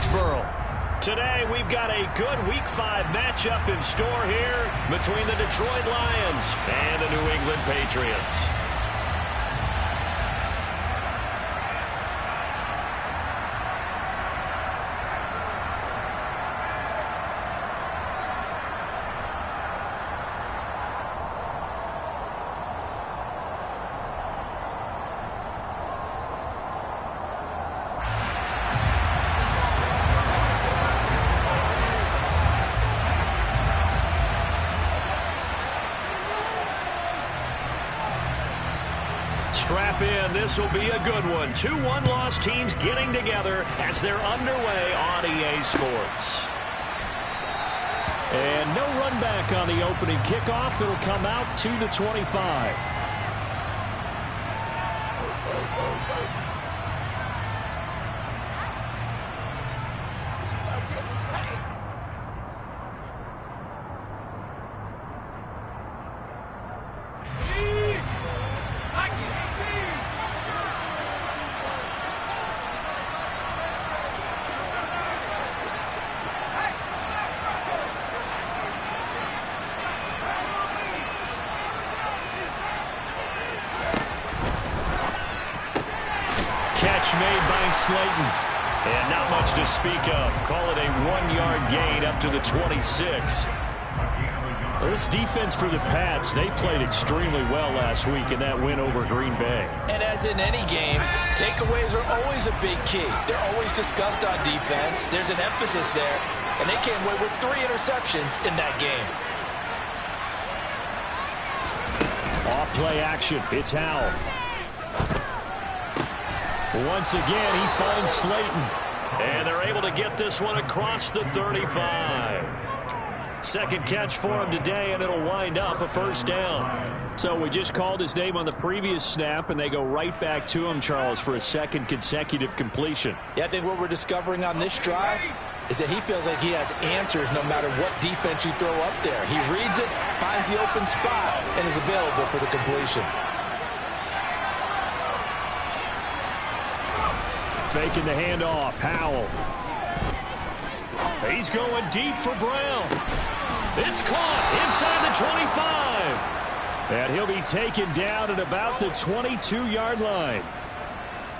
Foxborough. Today, we've got a good Week 5 matchup in store here between the Detroit Lions and the New England Patriots. Strap in. This will be a good one. 2 one-loss teams getting together as they're underway on EA Sports. And no run back on the opening kickoff. It'll come out to the 25. Made by Slayton. And not much to speak of. Call it a 1-yard gain up to the 26. This defense for the Pats, they played extremely well last week in that win over Green Bay. And as in any game, takeaways are always a big key. They're always discussed on defense. There's an emphasis there. And they came away with 3 interceptions in that game. Off play action. It's Howell. Once again, he finds Slayton. And they're able to get this one across the 35. Second catch for him today, and it'll wind up a first down. So we just called his name on the previous snap, and they go right back to him, Charles, for a second consecutive completion. Yeah, I think what we're discovering on this drive is that he feels like he has answers no matter what defense you throw up there. He reads it, finds the open spot, and is available for the completion. Faking the handoff. Howell. He's going deep for Brown. It's caught inside the 25. And he'll be taken down at about the 22-yard line.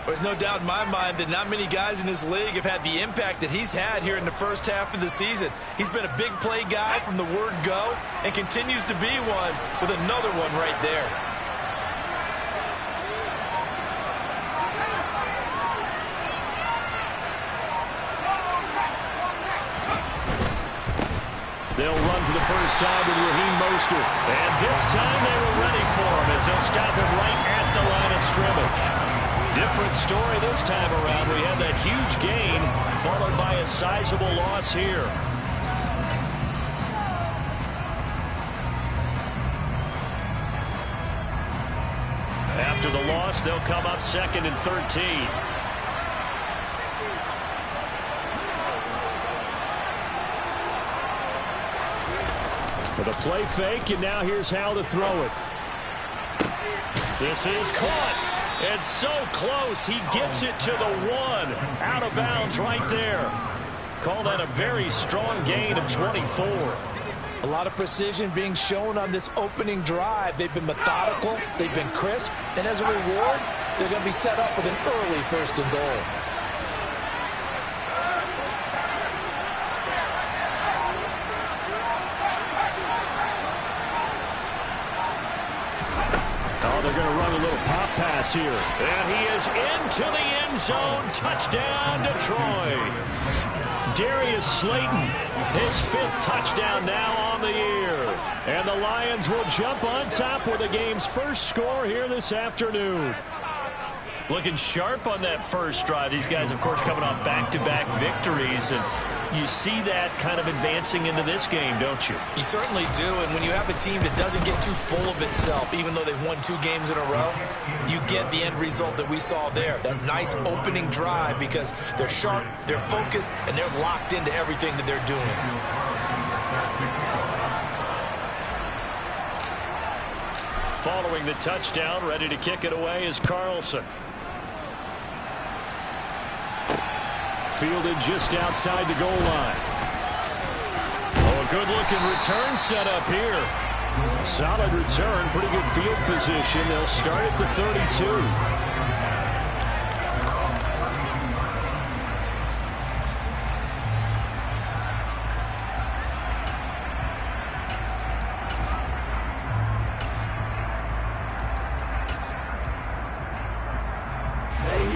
There's no doubt in my mind that not many guys in this league have had the impact that he's had here in the first half of the season. He's been a big play guy from the word go and continues to be one with another one right there. They'll run for the first time with Raheem Mostert. And this time they were ready for him as they'll stop him right at the line of scrimmage. Different story this time around. We had that huge gain followed by a sizable loss here. After the loss, they'll come up 2nd and 13. With a play fake, and now here's how to throw it. This is caught. And so close, he gets it to the 1. Out of bounds right there. Call that a very strong gain of 24. A lot of precision being shown on this opening drive. They've been methodical, they've been crisp, and as a reward, they're going to be set up with an early 1st and goal. They're going to run a little pop pass here. And he is into the end zone. Touchdown, Detroit. Darius Slayton, his 5th touchdown now on the year. And the Lions will jump on top with the game's first score here this afternoon. Looking sharp on that first drive. These guys, of course, coming off back-to-back victories. And you see that kind of advancing into this game, don't you? You certainly do, and when you have a team that doesn't get too full of itself, even though they've won 2 games in a row, you get the end result that we saw there, that nice opening drive, because they're sharp, they're focused, and they're locked into everything that they're doing. Following the touchdown, ready to kick it away is Carlson. fielded just outside the goal line. Oh, a good-looking return set up here. Solid return, pretty good field position. They'll start at the 32.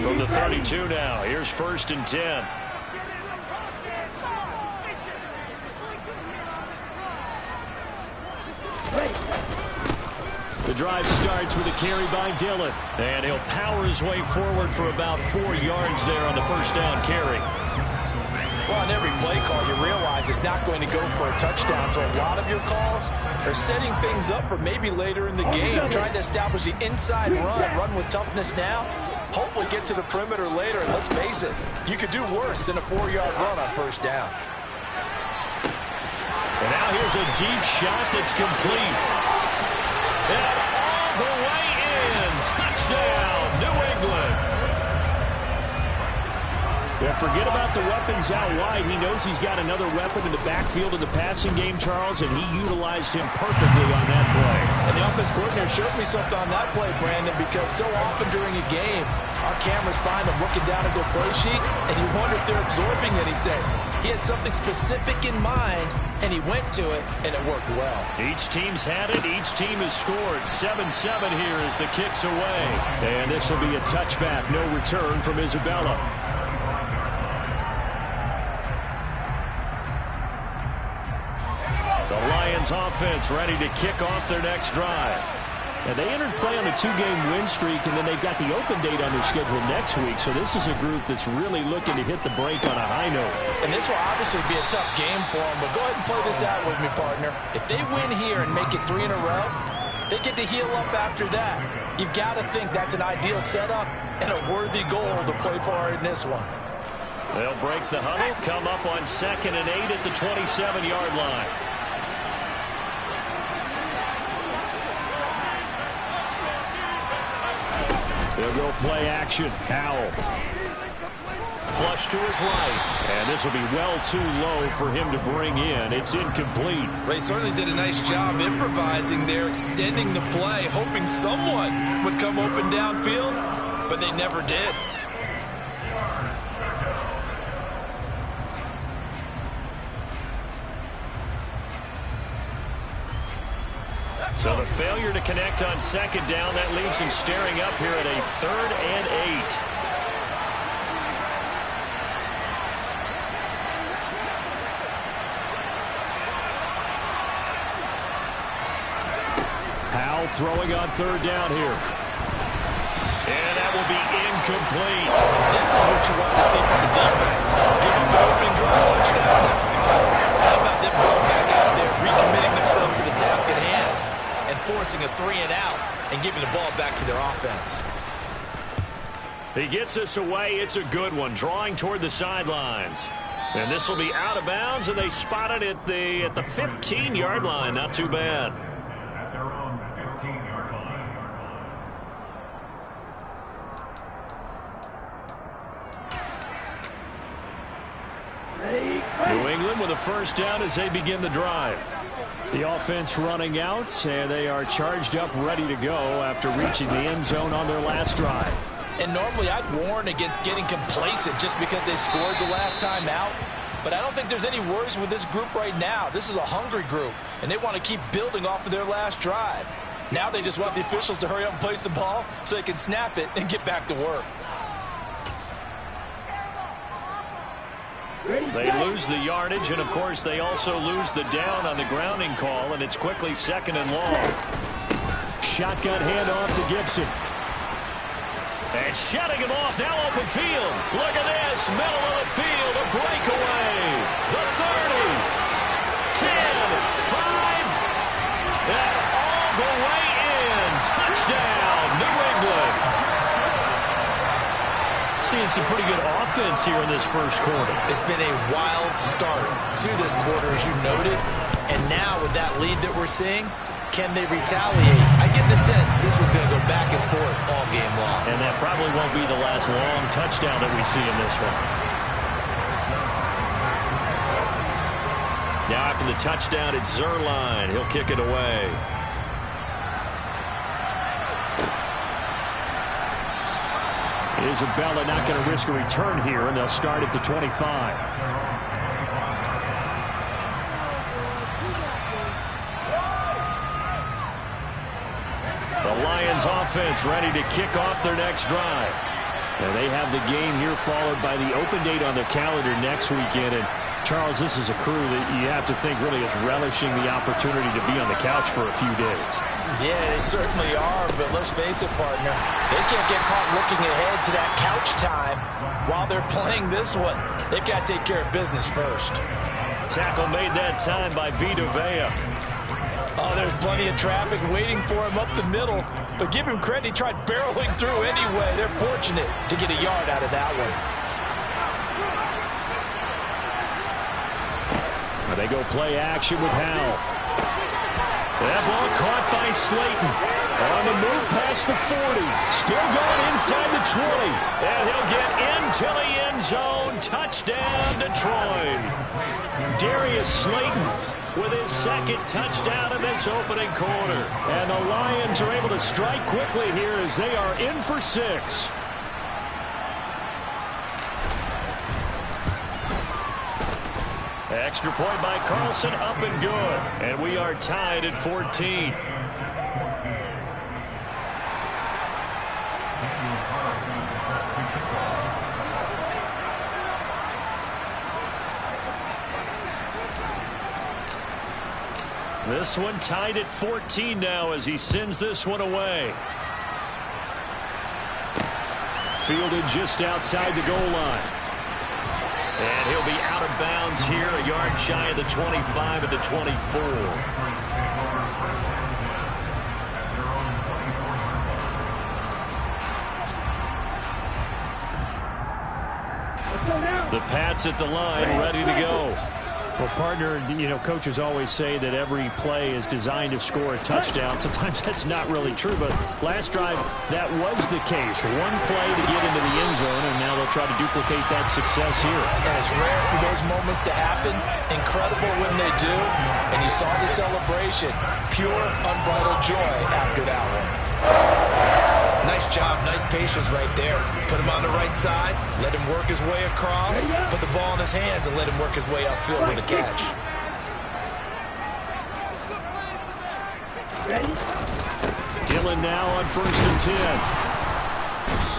From the 32 now, here's 1st and 10. The drive starts with a carry by Dillon. And he'll power his way forward for about 4 yards there on the first down carry. Well, on every play call, you realize it's not going to go for a touchdown. So a lot of your calls are setting things up for maybe later in the game, trying to establish the inside run with toughness now. Hopefully get to the perimeter later. And let's face it, you could do worse than a 4-yard run on first down. And now here's a deep shot that's complete. And all the way in. Touchdown, New England. Yeah, forget about the weapons out wide. He knows he's got another weapon in the backfield of the passing game, Charles, and he utilized him perfectly on that play. And the offense coordinator showed me something on that play, Brandon, because so often during a game, our cameras find them looking down at their play sheets, and you wonder if they're absorbing anything. He had something specific in mind, and he went to it, and it worked well. Each team's had it. Each team has scored. 7-7 here as the kick's away. And this will be a touchback. No return from Isabella. The Lions offense ready to kick off their next drive. And they entered play on a 2-game win streak, and then they've got the open date on their schedule next week. So this is a group that's really looking to hit the break on a high note. And this will obviously be a tough game for them, but go ahead and play this out with me, partner. If they win here and make it 3 in a row, they get to heal up after that. You've got to think that's an ideal setup and a worthy goal to play for in this one. They'll break the huddle, come up on 2nd and 8 at the 27-yard line. They'll go play action. Powell. Flush to his right. And this will be well too low for him to bring in. It's incomplete. They certainly did a nice job improvising there, extending the play, hoping someone would come open downfield, but they never did. So the failure to connect on 2nd down, that leaves him staring up here at a 3rd and 8. Powell throwing on 3rd down here. And that will be incomplete. This is what you want to see from the defense. Give them an opening drive touchdown, that's fine. How about them going back out there, recommitting themselves to the task at hand, and forcing a 3 and out and giving the ball back to their offense. He gets us away. It's a good one, drawing toward the sidelines. And this will be out of bounds, and they spot it at the 15-yard line. Not too bad. At their own 15-yard line. New England with a first down as they begin the drive. The offense running out, and they are charged up, ready to go after reaching the end zone on their last drive. And normally I'd warn against getting complacent just because they scored the last time out. But I don't think there's any worries with this group right now. This is a hungry group, and they want to keep building off of their last drive. Now they just want the officials to hurry up and place the ball so they can snap it and get back to work. They lose the yardage, and of course they also lose the down on the grounding call, and it's quickly 2nd and long. Shotgun handoff to Gibson. And shutting him off, now open field. Look at this, middle of the field, a breakaway. The 30, 10, 5, and all the way in. Touchdown, New England. Seeing some pretty good offense here in this first quarter. It's been a wild start to this quarter, as you noted. And now with that lead that we're seeing, can they retaliate? I get the sense this one's going to go back and forth all game long. And that probably won't be the last long touchdown that we see in this one. Now after the touchdown, it's Zerline. He'll kick it away. Isabella not going to risk a return here, and they'll start at the 25. The Lions offense ready to kick off their next drive. Now they have the game here followed by the open date on their calendar next weekend. And Charles, this is a crew that you have to think really is relishing the opportunity to be on the couch for a few days. Yeah, they certainly are, but let's face it, partner. They can't get caught looking ahead to that couch time while they're playing this one. They've got to take care of business first. Tackle made that time by Vita Vea. Oh, there's plenty of traffic waiting for him up the middle. But give him credit, he tried barreling through anyway. They're fortunate to get a yard out of that one. They go play action with Howell. That ball caught by Slayton. On the move past the 40. Still going inside the 20. And he'll get into the end zone. Touchdown, Detroit. Darius Slayton with his second touchdown in this opening quarter. And the Lions are able to strike quickly here as they are in for 6. Extra point by Carlson, up and good. And we are tied at 14. This one tied at 14 now as he sends this one away. Fielded just outside the goal line. And he'll be out of bounds here, a yard shy of the 25 at the 24. The Pats at the line, ready to go. Well, partner, you know, coaches always say that every play is designed to score a touchdown. Sometimes that's not really true, but last drive, that was the case. One play to get into the end zone, and now they'll try to duplicate that success here. And it's rare for those moments to happen. Incredible when they do. And you saw the celebration. Pure, unbridled joy after that one. Nice job, nice patience right there. Put him on the right side, let him work his way across, put the ball in his hands and let him work his way upfield with a catch. Dillon now on 1st and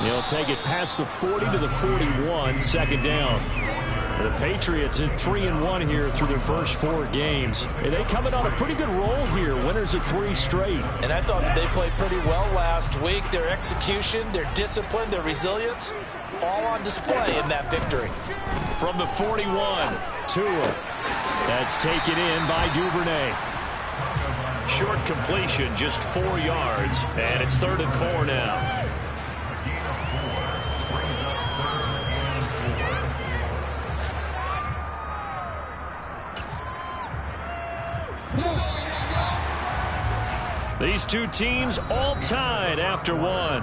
10. He'll take it past the 40 to the 41, second down. The Patriots at 3-1 here through their first 4 games. And they coming on a pretty good roll here. Winners of 3 straight. And I thought that they played pretty well last week. Their execution, their discipline, their resilience, all on display in that victory. From the 41, Tua. That's taken in by Duvernay. Short completion, just 4 yards. And it's 3rd and 4 now. These two teams all tied after one.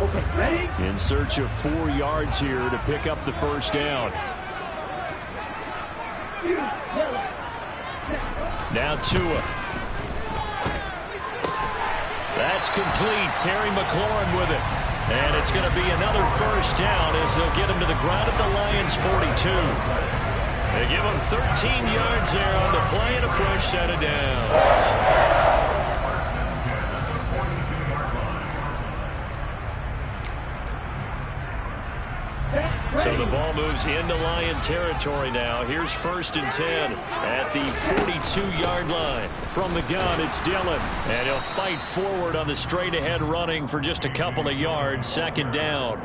Okay, ready? In search of 4 yards here to pick up the first down. Now Tua. That's complete. Terry McLaurin with it. And it's going to be another first down as they'll get him to the ground at the Lions' 42. They give him 13 yards there on the play and a fresh set of downs. So the ball moves into Lion territory now. Here's 1st and 10 at the 42-yard line. From the gun, it's Dillon. And he'll fight forward on the straight-ahead running for just a couple of yards. Second down.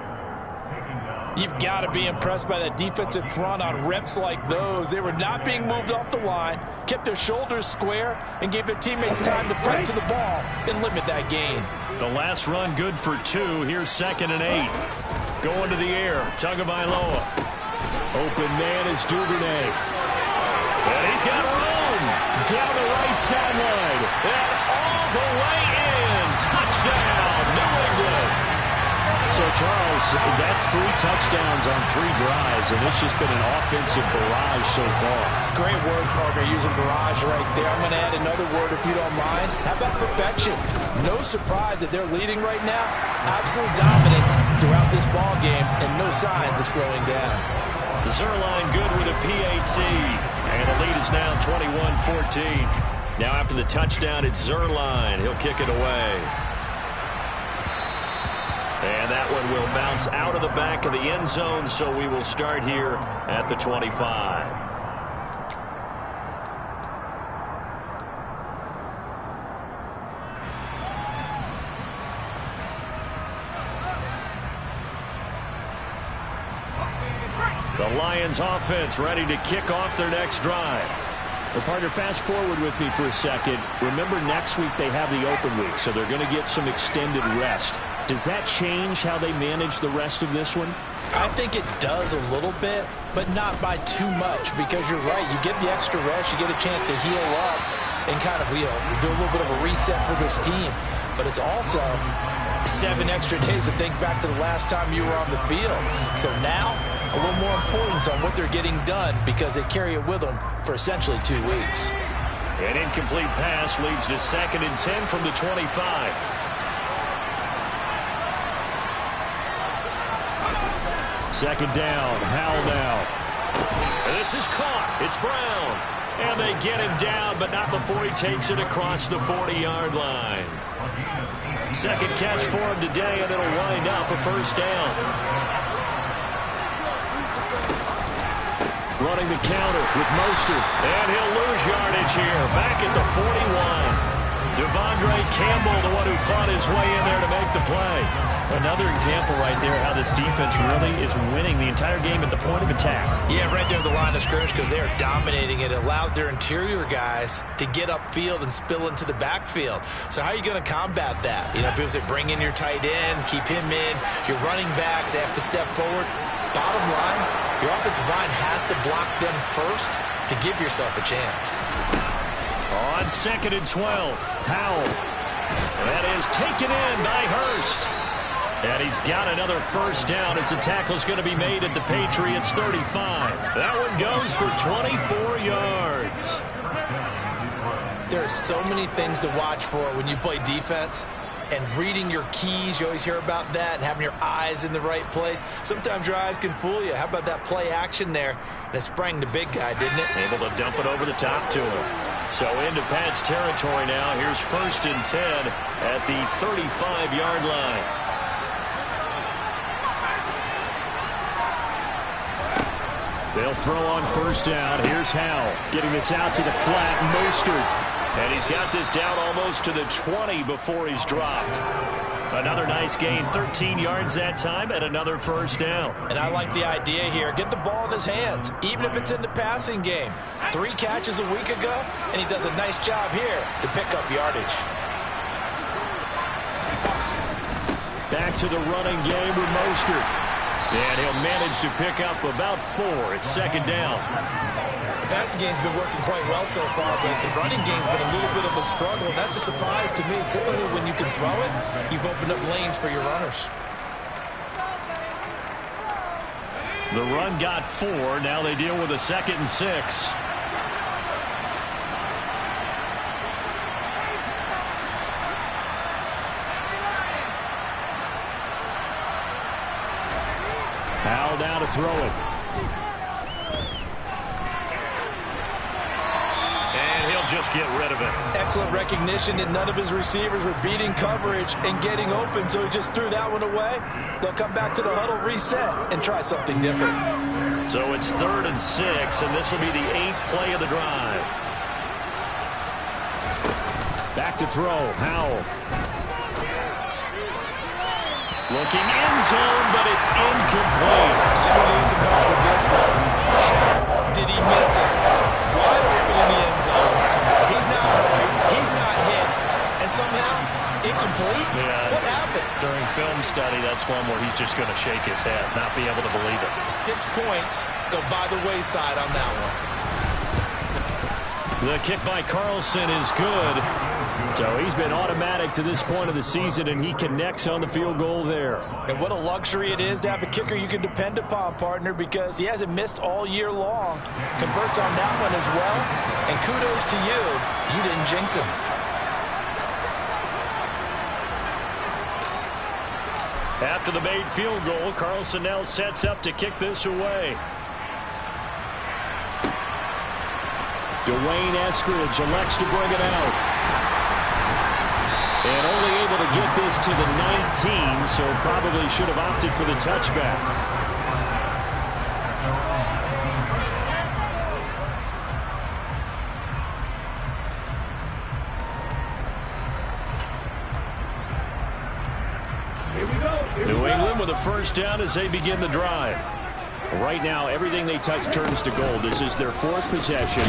You've got to be impressed by that defensive front on reps like those. They were not being moved off the line, kept their shoulders square, and gave their teammates time to fight to the ball and limit that gain. The last run good for 2. Here's 2nd and 8. Going to the air, Tagovailoa. Open man is Duvernay. And he's got room down the right sideline. And all the way in. Touchdown, New England. So, Charles, that's 3 touchdowns on 3 drives, and it's just been an offensive barrage so far. Great word, partner, using barrage right there. I'm going to add another word if you don't mind. How about perfection? No surprise that they're leading right now. Absolute dominance throughout this ball game, and no signs of slowing down. Zuerlein good with a PAT, and the lead is now 21-14. Now after the touchdown, it's Zuerlein. He'll kick it away. And that one will bounce out of the back of the end zone, so we will start here at the 25. The Lions offense ready to kick off their next drive. Well, partner, fast forward with me for a second. Remember, next week they have the open week, so they're going to get some extended rest. Does that change how they manage the rest of this one? I think it does a little bit, but not by too much, because you're right. You get the extra rest, you get a chance to heal up and kind of, do a little bit of a reset for this team. But it's also 7 extra days to think back to the last time you were on the field. So now, a little more importance on what they're getting done, because they carry it with them for essentially 2 weeks. An incomplete pass leads to 2nd and 10 from the 25. Second down, Howell now. And this is caught. It's Brown. And they get him down, but not before he takes it across the 40-yard line. Second catch for him today, and it'll wind up a first down. Running the counter with Mostert. And he'll lose yardage here. Back at the 41. Devondre Campbell, the one who fought his way in there to make the play. Another example right there how this defense really is winning the entire game at the point of attack. Yeah, right there at the line of scrimmage, because they are dominating it. It allows their interior guys to get upfield and spill into the backfield. So how are you going to combat that? People say bring in your tight end, keep him in. Your running backs, they have to step forward. Bottom line, your offensive line has to block them first to give yourself a chance. On 2nd and 12, Howell. That is taken in by Hurst. And he's got another first down as the tackle's going to be made at the Patriots 35. That one goes for 24 yards. There are so many things to watch for when you play defense. And reading your keys, you always hear about that, and having your eyes in the right place. Sometimes your eyes can fool you. How about that play action there? And it sprang the big guy, didn't it? Able to dump it over the top to him. So into Pat's territory now. Here's 1st and 10 at the 35-yard line. They'll throw on first down. Here's Howell getting this out to the flat. Mostert. And he's got this down almost to the 20 before he's dropped. Another nice gain, 13 yards that time, and another first down. And I like the idea here. Get the ball in his hands, even if it's in the passing game. 3 catches a week ago, and he does a nice job here to pick up yardage. Back to the running game with Mostert. And he'll manage to pick up about 4. It's 2nd down. The passing game's been working quite well so far, but the running game's been a little bit of a struggle, and that's a surprise to me. Typically, when you can throw it, you've opened up lanes for your runners. The run got 4. Now they deal with a 2nd and 6. Howell down to throw it. Just get rid of it. Excellent recognition that none of his receivers were beating coverage and getting open, so he just threw that one away. They'll come back to the huddle, reset, and try something different. So it's 3rd and 6, and this will be the 8th play of the drive. Back to throw, Howell. Looking end zone, but it's incomplete. I'm going to need some help with this one. Did he miss it? Wide open in the end zone. He's not hurt. He's not hit. And somehow, incomplete? Yeah. What happened? During film study, that's one where he's just going to shake his head, not be able to believe it. 6 points go by the wayside on that one. The kick by Carlson is good. So he's been automatic to this point of the season, and he connects on the field goal there. And what a luxury it is to have a kicker you can depend upon, partner, because he hasn't missed all year long. Converts on that one as well. And kudos to you. You didn't jinx him. After the made field goal, Carlson now sets up to kick this away. Dwayne Eskridge elects to bring it out. And only able to get this to the 19, so probably should have opted for the touchback. New England with a first down as they begin the drive. Right now, everything they touch turns to gold. This is their fourth possession.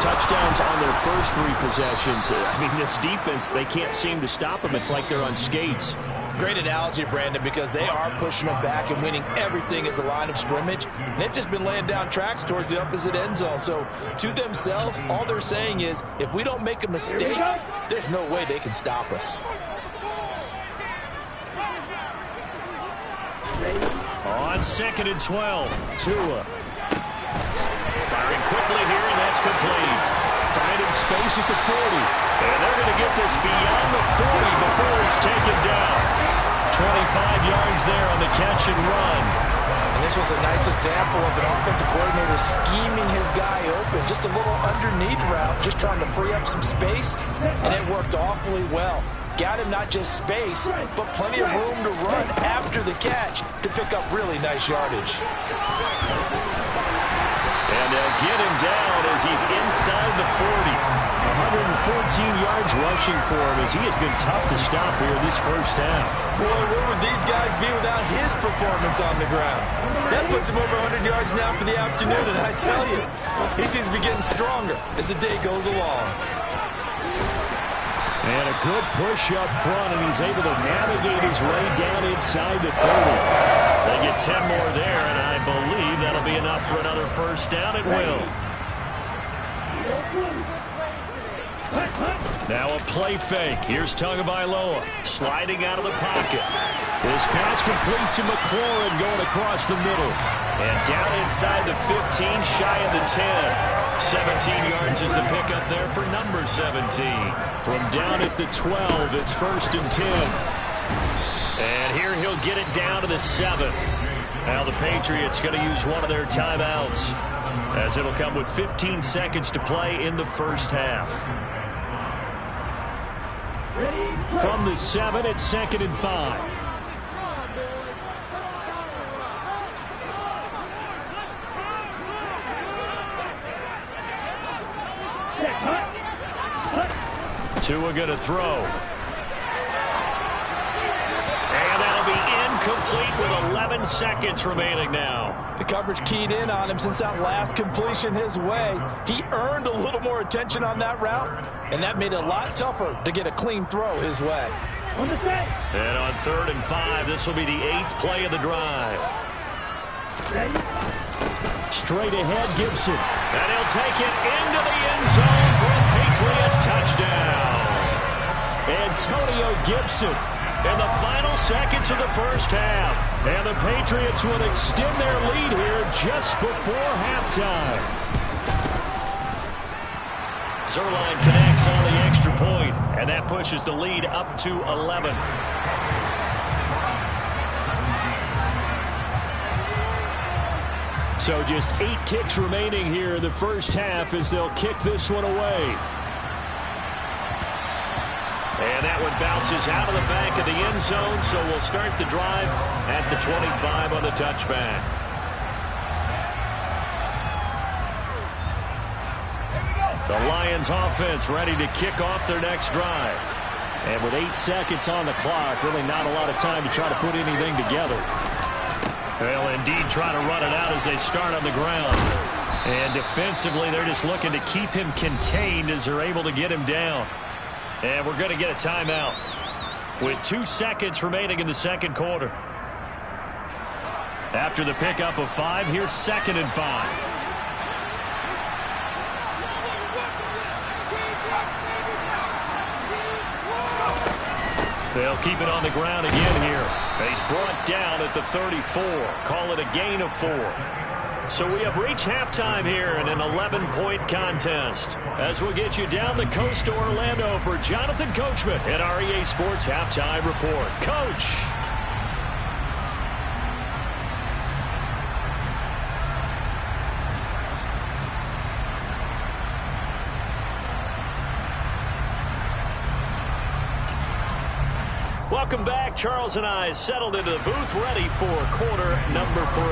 Touchdowns on their first three possessions. I mean, this defense, they can't seem to stop them. It's like they're on skates. Great analogy, Brandon, because they are pushing them back and winning everything at the line of scrimmage. And they've just been laying down tracks towards the opposite end zone. So to themselves, all they're saying is, if we don't make a mistake, there's no way they can stop us. On 2nd and 12, Tua. Firing quickly here, and that's complete. Finding space at the 40. And they're going to get this beyond the 40 before it's taken down. 25 yards there on the catch and run. And this was a nice example of an offensive coordinator scheming his guy open. Just a little underneath route, just trying to free up some space, and it worked awfully well. Got him not just space, but plenty of room to run after the catch to pick up really nice yardage. And they'll get him down as he's inside the 40. 114 yards rushing for him as he has been tough to stop here this first half. Boy, where would these guys be without his performance on the ground? That puts him over 100 yards now for the afternoon, and I tell you, he seems to be getting stronger as the day goes along. And a good push up front, and he's able to navigate his way down inside the 30. They get 10 more there, and I believe that'll be enough for another first down. It will. Now a play fake. Here's Tagovailoa sliding out of the pocket. This pass complete to McLaurin going across the middle. And down inside the 15, shy of the 10. 17 yards is the pickup there for number 17. From down at the 12, it's 1st and 10. And here he'll get it down to the 7. Now the Patriots going to use one of their timeouts, as it'll come with 15 seconds to play in the first half. From the 7, it's 2nd and 5. Tua going to throw. And that'll be incomplete with 11 seconds remaining now. The coverage keyed in on him since that last completion his way. He earned a little more attention on that route, and that made it a lot tougher to get a clean throw his way. And on 3rd and 5, this will be the 8th play of the drive. Straight ahead, Gibson. And he'll take it into the end zone for a Patriot touchdown. Antonio Gibson in the final seconds of the first half. And the Patriots will extend their lead here just before halftime. Zerline connects on the extra point, and that pushes the lead up to 11. So just 8 ticks remaining here in the first half as they'll kick this one away. And that one bounces out of the back of the end zone, so we'll start the drive at the 25 on the touchback. The Lions offense ready to kick off their next drive. And with 8 seconds on the clock, really not a lot of time to try to put anything together. They'll indeed try to run it out as they start on the ground. And defensively, they're just looking to keep him contained as they're able to get him down. And we're going to get a timeout with 2 seconds remaining in the second quarter. After the pickup of 5, here's 2nd and 5. They'll keep it on the ground again here. He's brought down at the 34. Call it a gain of 4. So we have reached halftime here in an 11-point contest. As we'll get you down the coast to Orlando for Jonathan Coachman at our EA Sports Halftime Report. Coach. Welcome back. Charles and I settled into the booth ready for quarter number 3.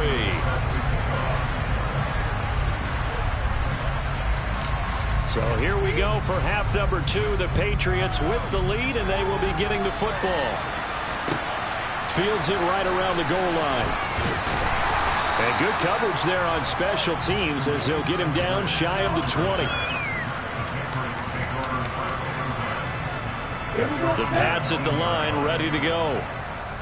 So here we go for half number 2. The Patriots with the lead, and they will be getting the football. Fields it right around the goal line. And good coverage there on special teams as they'll get him down shy of the 20. The Pats at the line, ready to go.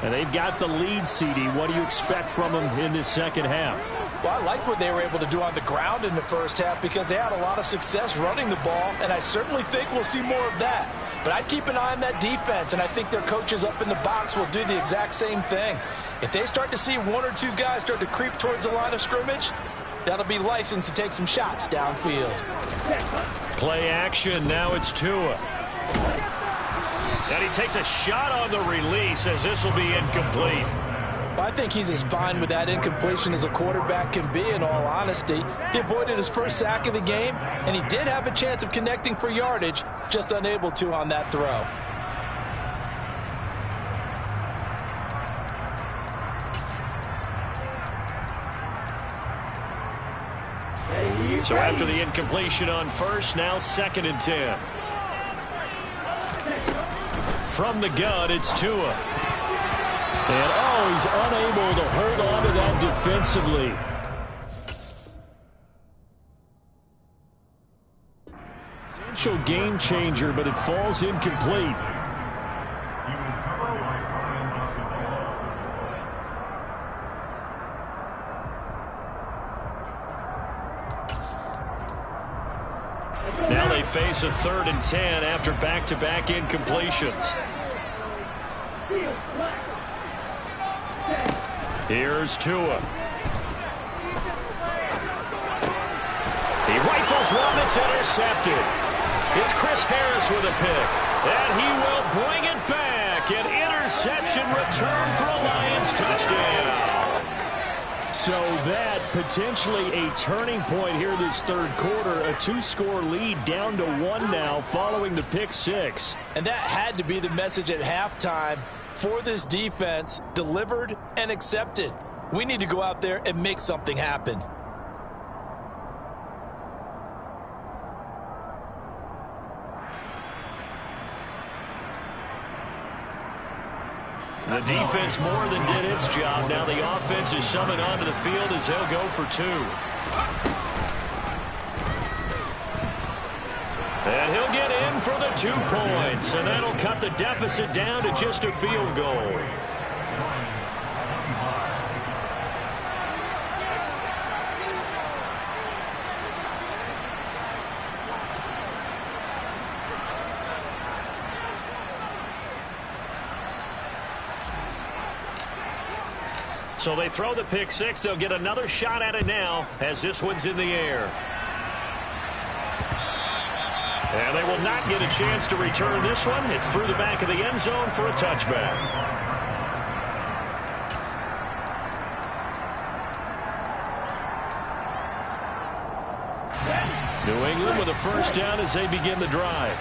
And they've got the lead, CD. What do you expect from them in this second half? Well, I like what they were able to do on the ground in the first half because they had a lot of success running the ball, and I certainly think we'll see more of that. But I'd keep an eye on that defense, and I think their coaches up in the box will do the exact same thing. If they start to see 1 or 2 guys start to creep towards the line of scrimmage, that'll be licensed to take some shots downfield. Play action. Now it's Tua. And he takes a shot on the release as this will be incomplete. Well, I think he's as fine with that incompletion as a quarterback can be, in all honesty. He avoided his first sack of the game, and he did have a chance of connecting for yardage, just unable to on that throw. So after the incompletion on first, now 2nd and 10. From the gun, it's Tua. And, oh, he's unable to hold on to that defensively. Potential game changer, but it falls incomplete. Now they face a 3rd and 10 after back-to-back incompletions. Here's Tua. He rifles one that's intercepted. It's Chris Harris with a pick. And he will bring it back. An interception return for a Lions touchdown. So that potentially a turning point here this third quarter. A 2-score lead down to 1 now following the pick 6. And that had to be the message at halftime for this defense. Delivered and accepted. We need to go out there and make something happen. The defense more than did its job. Now the offense is summoned onto the field as they'll go for 2. And he'll get in for the 2 points. And that'll cut the deficit down to just a field goal. So they throw the pick 6. They'll get another shot at it now as this one's in the air. And they will not get a chance to return this one. It's through the back of the end zone for a touchback. New England with a first down as they begin the drive.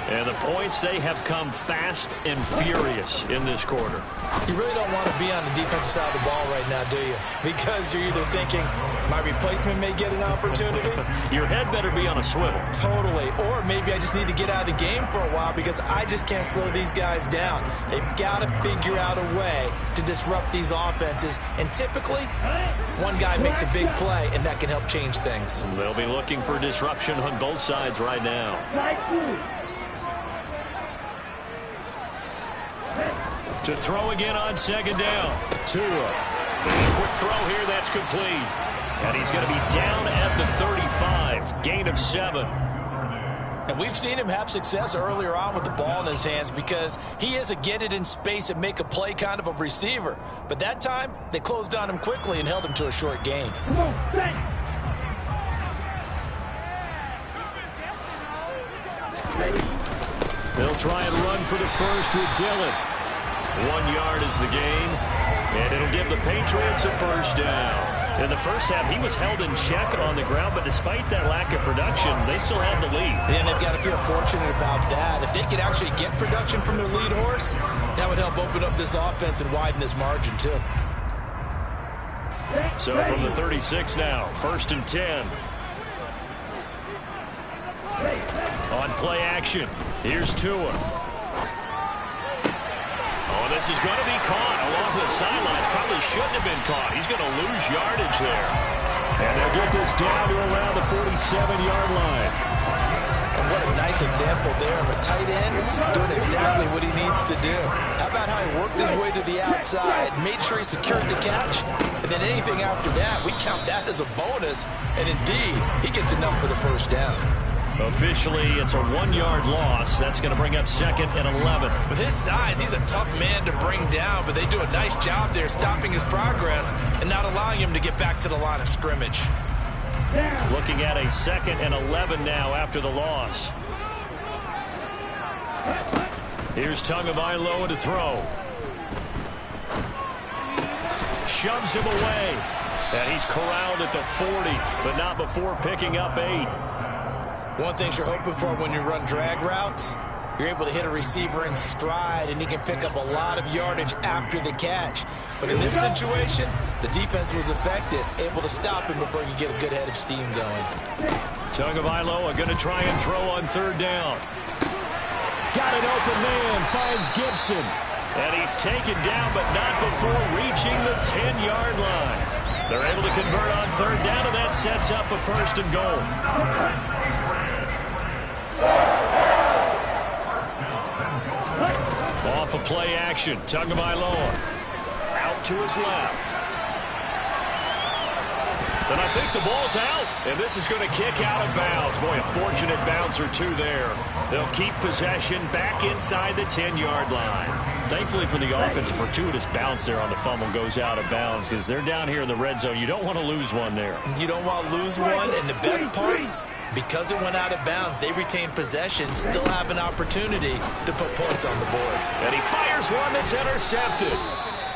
And the points, they have come fast and furious in this quarter. You really don't want to be on the defensive side of the ball right now, do you? Because you're either thinking, my replacement may get an opportunity. Your head better be on a swivel. Totally. Or maybe I just need to get out of the game for a while because I just can't slow these guys down. They've got to figure out a way to disrupt these offenses. And typically, one guy makes a big play, and that can help change things. They'll be looking for disruption on both sides right now. To throw again on 2nd down. Tua. A quick throw here, that's complete. And he's going to be down at the 35. Gain of 7. And we've seen him have success earlier on with the ball in his hands because he is a get it in space and make a play kind of a receiver. But that time, they closed on him quickly and held him to a short gain. They'll try and run for the first with Dillon. 1 yard is the gain, and it'll give the Patriots a first down. In the first half, he was held in check on the ground, but despite that lack of production, they still had the lead. And they've got to feel fortunate about that. If they could actually get production from their lead horse, that would help open up this offense and widen this margin, too. So from the 36 now, 1st and 10. On play action, here's Tua. Oh, this is going to be caught along the sidelines. Probably shouldn't have been caught. He's going to lose yardage there. And they'll get this down to around the 47-yard line. And what a nice example there of a tight end doing exactly what he needs to do. How about how he worked his way to the outside, made sure he secured the catch, and then anything after that, we count that as a bonus. And indeed, he gets enough for the first down. Officially, it's a 1-yard loss. That's going to bring up 2nd and 11. With his size, he's a tough man to bring down, but they do a nice job there stopping his progress and not allowing him to get back to the line of scrimmage. Looking at a 2nd and 11 now after the loss. Here's Tagovailoa to throw. Shoves him away. And he's corralled at the 40, but not before picking up 8. One thing you're hoping for when you run drag routes, you're able to hit a receiver in stride, and he can pick up a lot of yardage after the catch. But in this situation, the defense was effective, able to stop him before he could get a good head of steam going. Tagovailoa going to try and throw on 3rd down. Got an open man, finds Gibson. And he's taken down, but not before reaching the 10-yard line. They're able to convert on 3rd down, and that sets up a 1st and goal. Off of play action, Tagovailoa out to his left. And I think the ball's out, and this is going to kick out of bounds. Boy, a fortunate bounce or two there. They'll keep possession back inside the 10-yard line. Thankfully for the offense, a fortuitous bounce there on the fumble goes out of bounds because they're down here in the red zone. You don't want to lose one there. You don't want to lose one, and the best part, because it went out of bounds, they retain possession, still have an opportunity to put points on the board. And he fires one that's intercepted.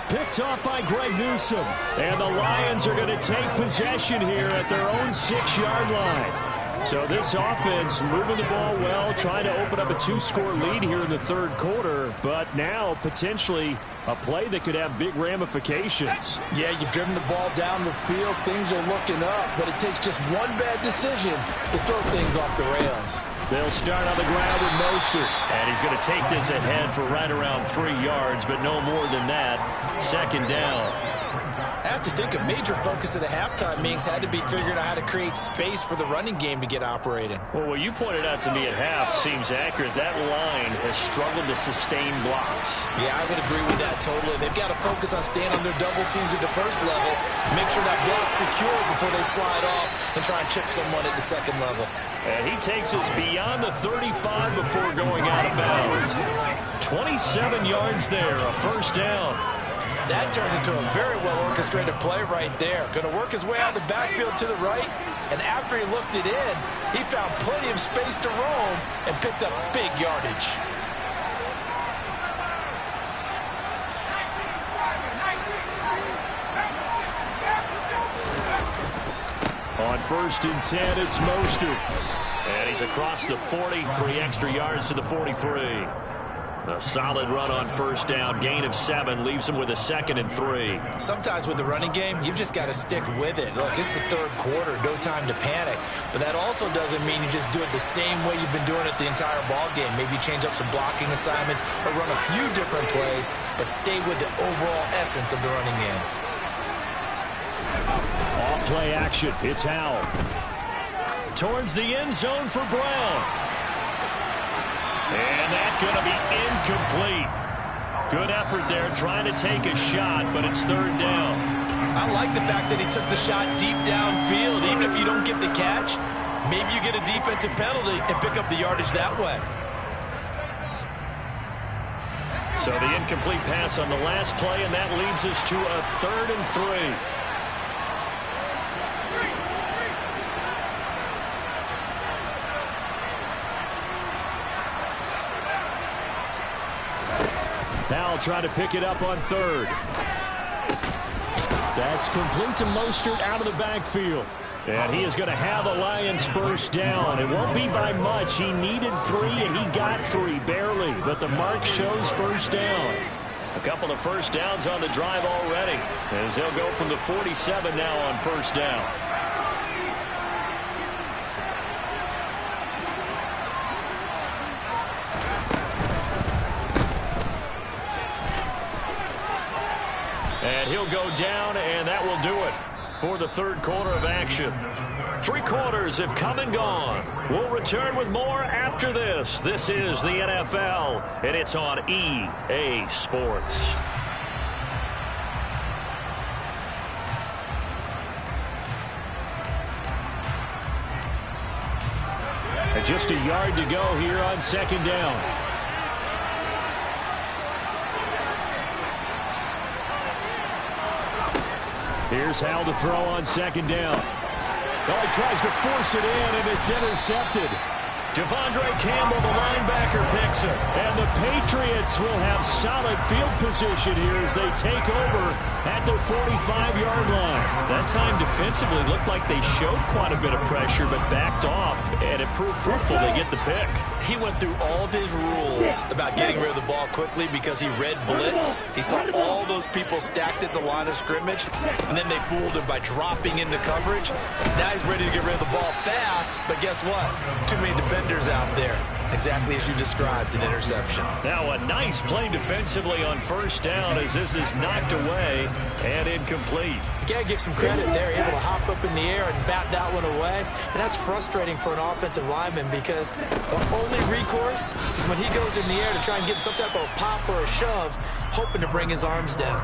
Picked off by Greg Newsome. And the Lions are going to take possession here at their own 6-yard line. So this offense moving the ball well, trying to open up a 2-score lead here in the 3rd quarter. But now potentially a play that could have big ramifications. Yeah, you've driven the ball down the field. Things are looking up, but it takes just one bad decision to throw things off the rails. They'll start on the ground with Mostert. And he's going to take this ahead for right around 3 yards, but no more than that. 2nd down. I have to think a major focus of the halftime meetings had to be figuring out how to create space for the running game to get operating. Well, what you pointed out to me at half seems accurate. That line has struggled to sustain blocks. Yeah, I would agree with that totally. They've got to focus on staying on their double teams at the 1st level, make sure that block's secure before they slide off and try and chip someone at the 2nd level. And he takes us beyond the 35 before going out of bounds. 27 yards there, a 1st down. That turned into a very well-orchestrated play right there. Going to work his way out of the backfield to the right, and after he looked it in, he found plenty of space to roam and picked up big yardage. On 1st and 10, it's Mostert. And he's across the 40, 3 extra yards to the 43. A solid run on 1st down, gain of 7, leaves him with a 2nd and 3. Sometimes with the running game, you've just got to stick with it. Look, it's the 3rd quarter, no time to panic. But that also doesn't mean you just do it the same way you've been doing it the entire ball game. Maybe change up some blocking assignments or run a few different plays, but stay with the overall essence of the running game. Off play action, it's Howell. Towards the end zone for Brown. And that's going to be incomplete. Good effort there, trying to take a shot, but it's 3rd down. I like the fact that he took the shot deep downfield. Even if you don't get the catch, Maybe you get a defensive penalty and pick up the yardage that way. So the incomplete pass on the last play, and that leads us to a 3rd and 3. Now I'll try to pick it up on 3rd. That's complete to Mostert out of the backfield. And he is going to have the Lions first down. It won't be by much. He needed 3, and he got 3, barely. But the mark shows first down. A couple of first downs on the drive already, as they'll go from the 47 now on first down. And he'll go down, and that will do it for the 3rd quarter of action. 3 quarters have come and gone. We'll return with more after this. This is the NFL, and it's on EA Sports. And just a yard to go here on 2nd down. Here's Hal to throw on 2nd down. Well, he tries to force it in, and it's intercepted. Devondre Campbell, the linebacker, picks it. And the Patriots will have solid field position here as they take over at their 45-yard line. That time defensively looked like they showed quite a bit of pressure but backed off, and it proved fruitful. They get the pick. He went through all of his rules about getting rid of the ball quickly because he read blitz. He saw all those people stacked at the line of scrimmage, and then they fooled him by dropping into coverage. Now he's ready to get rid of the ball fast, but guess what? Too many defenders out there. Exactly as you described, an interception. Now a nice play defensively on first down as this is knocked away and incomplete. You got to give some credit there, able to hop up in the air and bat that one away. And that's frustrating for an offensive lineman because the only recourse is when he goes in the air to try and get some type of a pop or a shove, hoping to bring his arms down.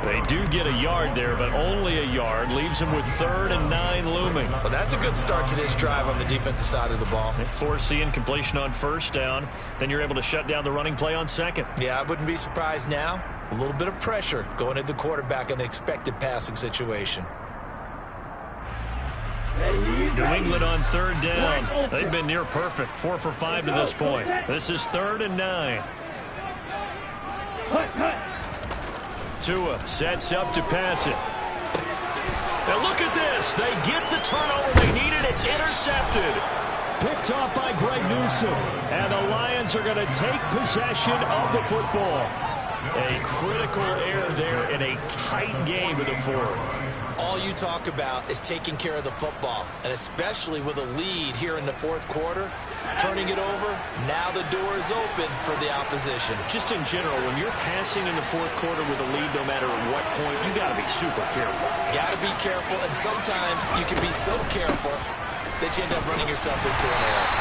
They do get a yard there, but only a yard. Leaves him with 3rd and 9 looming. Well, that's a good start to this drive on the defensive side of the ball. They force the incompletion on first down. Then you're able to shut down the running play on 2nd. Yeah, I wouldn't be surprised now. A little bit of pressure going at the quarterback in an expected passing situation. New England on 3rd down. They've been near perfect. 4 for 5 to this point. This is 3rd and 9. Tua sets up to pass it. Now look at this. They get the turnover they needed. It's intercepted. Picked off by Greg Newsome. And the Lions are going to take possession of the football. A critical error there in a tight game in the 4th. All you talk about is taking care of the football, and especially with a lead here in the 4th quarter, turning it over, now the door is open for the opposition. Just in general, when you're passing in the 4th quarter with a lead, no matter at what point, you got to be super careful. Got to be careful, and sometimes you can be so careful that you end up running yourself into an error.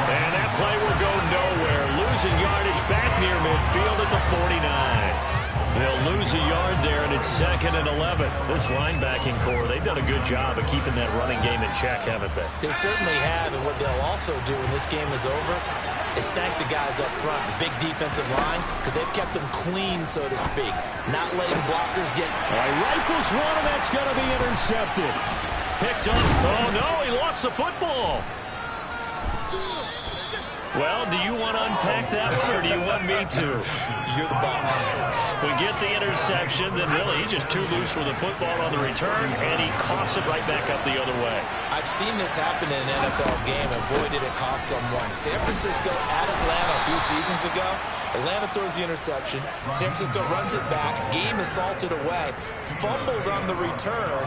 And that play will go nowhere. Losing yardage back near midfield at the 49. They'll lose a yard there, and it's 2nd and 11. This linebacking core, they've done a good job of keeping that running game in check, haven't they? They certainly have, and what they'll also do when this game is over is thank the guys up front, the big defensive line, because they've kept them clean, so to speak. Not letting blockers get... All right, rifles one, and that's going to be intercepted. Picked up. Oh, no, he lost the football. Well, do you want to unpack that one, or do you want me to? You're the boss. We get the interception, then really he's just too loose with the football on the return, and he coughs it right back up the other way. I've seen this happen in an NFL game, and boy, did it cost someone. San Francisco at Atlanta a few seasons ago. Atlanta throws the interception. San Francisco runs it back. Game is salted away. Fumbles on the return.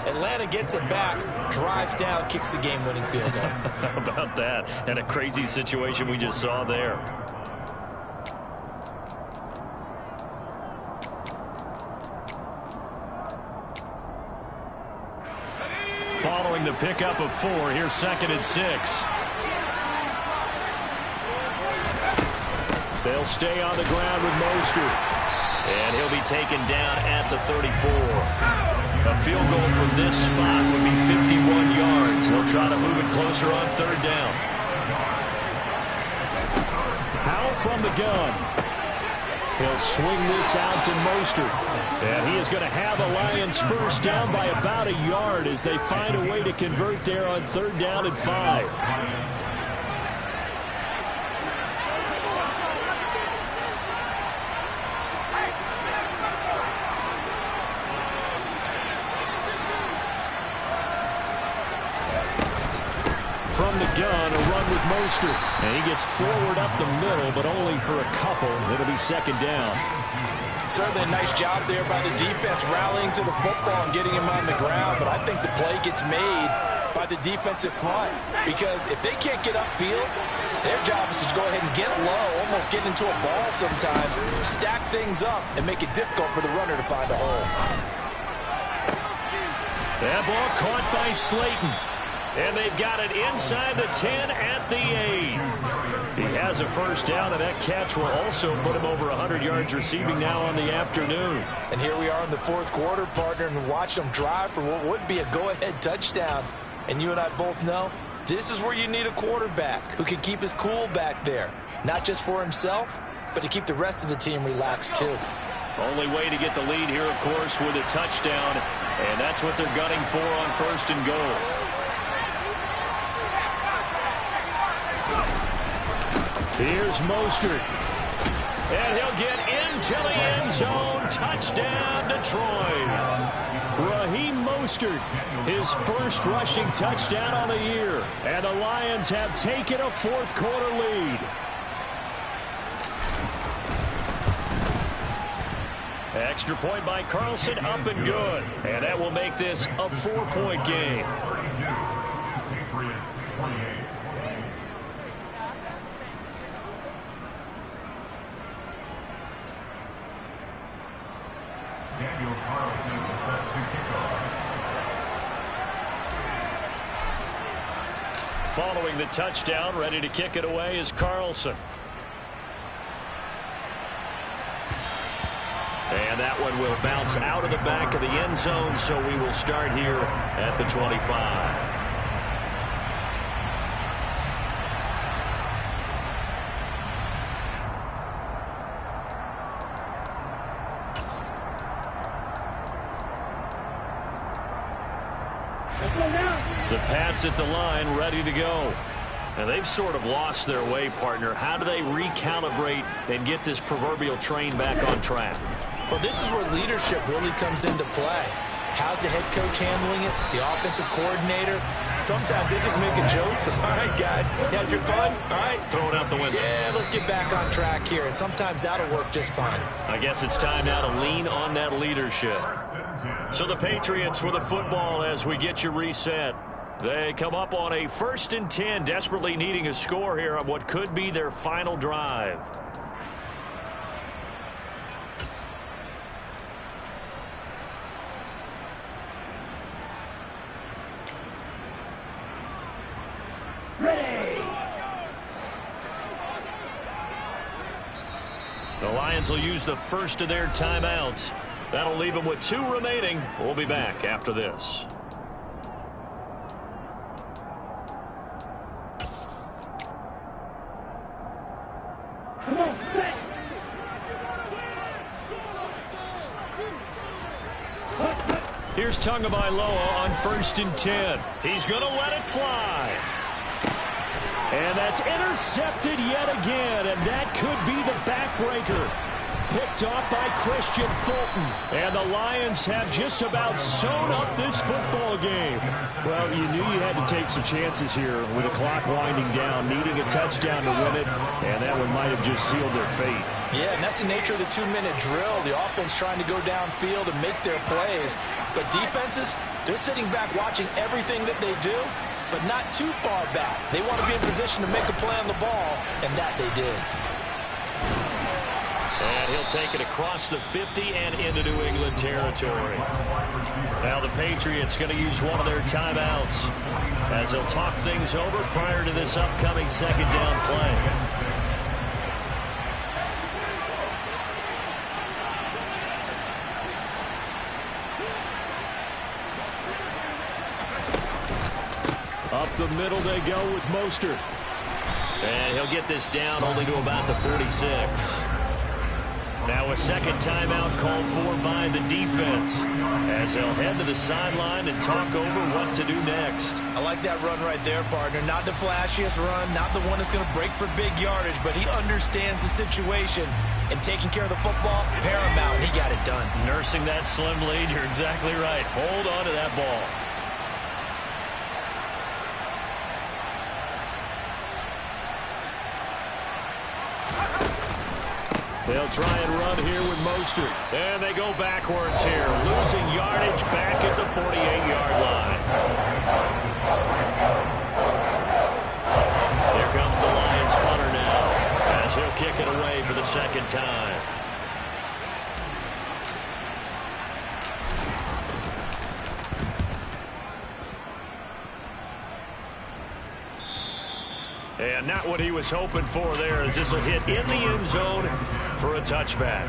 Atlanta gets it back, drives down, kicks the game-winning field goal. How about that? And a crazy situation we just saw there. Following the pickup of 4, here's 2nd and 6. They'll stay on the ground with Mostert. And he'll be taken down at the 34. A field goal from this spot would be 51 yards. They'll try to move it closer on third down. Howell from the gun. He'll swing this out to Mostert. And he is going to have a Lions first down by about a yard as they find a way to convert there on third down and 5. From the gun, a run with Mostert. And he gets forward up the middle, but only for a couple. It'll be second down. Certainly a nice job there by the defense rallying to the football and getting him on the ground. But I think the play gets made by the defensive front. Because if they can't get upfield, their job is to go ahead and get low, almost get into a ball sometimes, stack things up, and make it difficult for the runner to find a hole. That ball caught by Slayton. And they've got it inside the 10 at the 8. He has a first down, and that catch will also put him over 100 yards receiving now on the afternoon. And here we are in the fourth quarter, partner, and watch them drive for what would be a go-ahead touchdown. And you and I both know this is where you need a quarterback who can keep his cool back there. Not just for himself, but to keep the rest of the team relaxed too. Only way to get the lead here, of course, with a touchdown. And that's what they're gunning for on first and goal. Here's Mostert. And he'll get into the end zone. Touchdown, Detroit. Raheem Mostert, his first rushing touchdown on the year. And the Lions have taken a fourth quarter lead. Extra point by Carlson, up and good. And that will make this a 4-point game. Following the touchdown, ready to kick it away is Carlson. And that one will bounce out of the back of the end zone, so we will start here at the 25. The Pats at the line, ready to go. And they've sort of lost their way, partner. How do they recalibrate and get this proverbial train back on track? Well, this is where leadership really comes into play. How's the head coach handling it? The offensive coordinator? Sometimes they just make a joke. All right, guys, you had your fun? All right. Throw it out the window. Yeah, let's get back on track here. And sometimes that'll work just fine. I guess it's time now to lean on that leadership. So the Patriots with the football as we get you reset. They come up on a 1st and 10, desperately needing a score here on what could be their final drive. The Lions will use the first of their timeouts. That'll leave them with 2 remaining. We'll be back after this. Here's Tagovailoa on 1st and 10. He's going to let it fly. And that's intercepted yet again, and that could be the backbreaker. Picked off by Christian Fulton. And the Lions have just about sewn up this football game. Well, you knew you had to take some chances here with the clock winding down, needing a touchdown to win it, and that one might have just sealed their fate. Yeah, and that's the nature of the 2-minute drill. The offense trying to go downfield and make their plays. But defenses, they're sitting back watching everything that they do, but not too far back. They want to be in position to make a play on the ball, and that they did. And he'll take it across the 50 and into New England territory. Now the Patriots going to use one of their timeouts as they'll talk things over prior to this upcoming 2nd down play. the middle they go with Mostert. And he'll get this down only to about the 46. Now a second timeout called for by the defense as they'll head to the sideline and talk over what to do next. I like that run right there, partner. Not the flashiest run, not the one that's going to break for big yardage, but he understands the situation, and taking care of the football, paramount, and he got it done. Nursing that slim lead, you're exactly right. Hold on to that ball. They'll try and run here with Mostert. And they go backwards here, losing yardage back at the 48-yard line. Here comes the Lions punter now, as he'll kick it away for the second time. And not what he was hoping for there, as this will hit in the end zone for a touchback.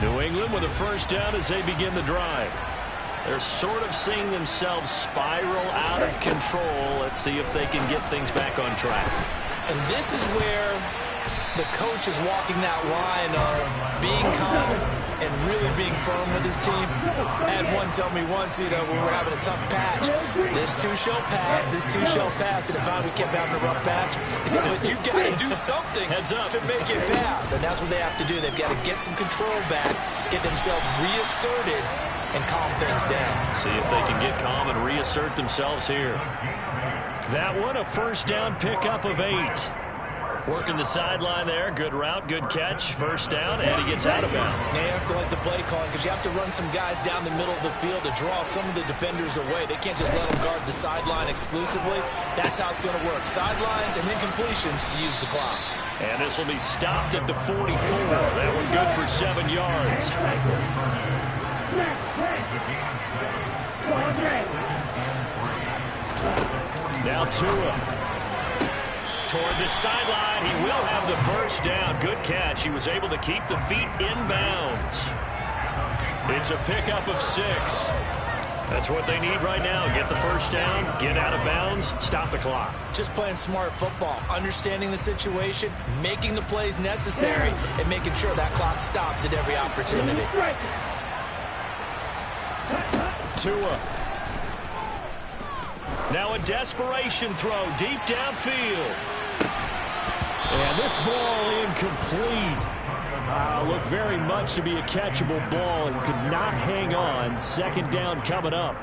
New England with a first down as they begin the drive. They're sort of seeing themselves spiral out of control. Let's see if they can get things back on track. And this is where the coach is walking that line of being calm and really being firm with his team. I had one tell me once, when we were having a tough patch, this too shall pass, this too shall pass. And if we kept having a rough patch, he said, but you got to do something to make it pass. And that's what they have to do. They've got to get some control back, get themselves reasserted, and calm things down. See if they can get calm and reassert themselves here. That one, a first down pickup of 8. Working the sideline there. Good route, good catch. First down, and he gets out of bounds. Yeah, you have to like the play calling because you have to run some guys down the middle of the field to draw some of the defenders away. They can't just let them guard the sideline exclusively. That's how it's going to work. Sidelines and then completions to use the clock. And this will be stopped at the 44. That one good for 7 yards. Now Tua. Toward the sideline, he will have the first down. Good catch. He was able to keep the feet in bounds. It's a pickup of 6. That's what they need right now. Get the first down, get out of bounds, stop the clock. Just playing smart football, understanding the situation, making the plays necessary, and making sure that clock stops at every opportunity. Tua. Now a desperation throw deep downfield. And this ball incomplete. Looked very much to be a catchable ball and could not hang on. Second down coming up.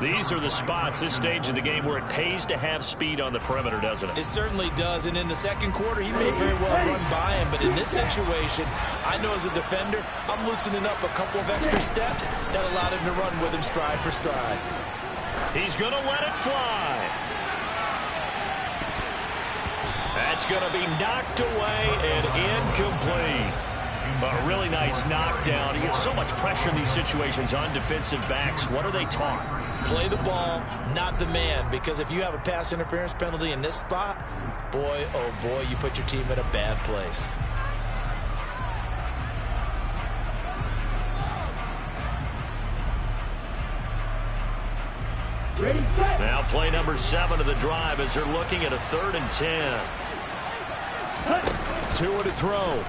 These are the spots, this stage of the game, where it pays to have speed on the perimeter, doesn't it? It certainly does, and in the second quarter, he may very well run by him, but in this situation, I know as a defender, I'm loosening up a couple of extra steps that allowed him to run with him stride for stride. He's going to let it fly. That's going to be knocked away and incomplete. A really nice knockdown. He gets so much pressure in these situations on defensive backs. What are they taught? Play the ball, not the man, because if you have a pass interference penalty in this spot, boy, oh boy, you put your team in a bad place. Now play number 7 of the drive as they're looking at a 3rd and 10. Tua to throw.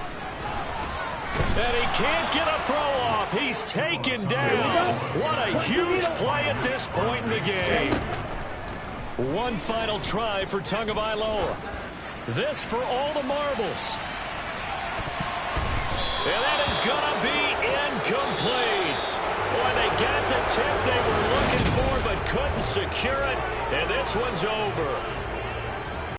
And he can't get a throw off. He's taken down. What a huge play at this point in the game. One final try for Tagovailoa. This for all the marbles. And that is going to be incomplete. Boy, they got the tip they were looking for but couldn't secure it. And this one's over.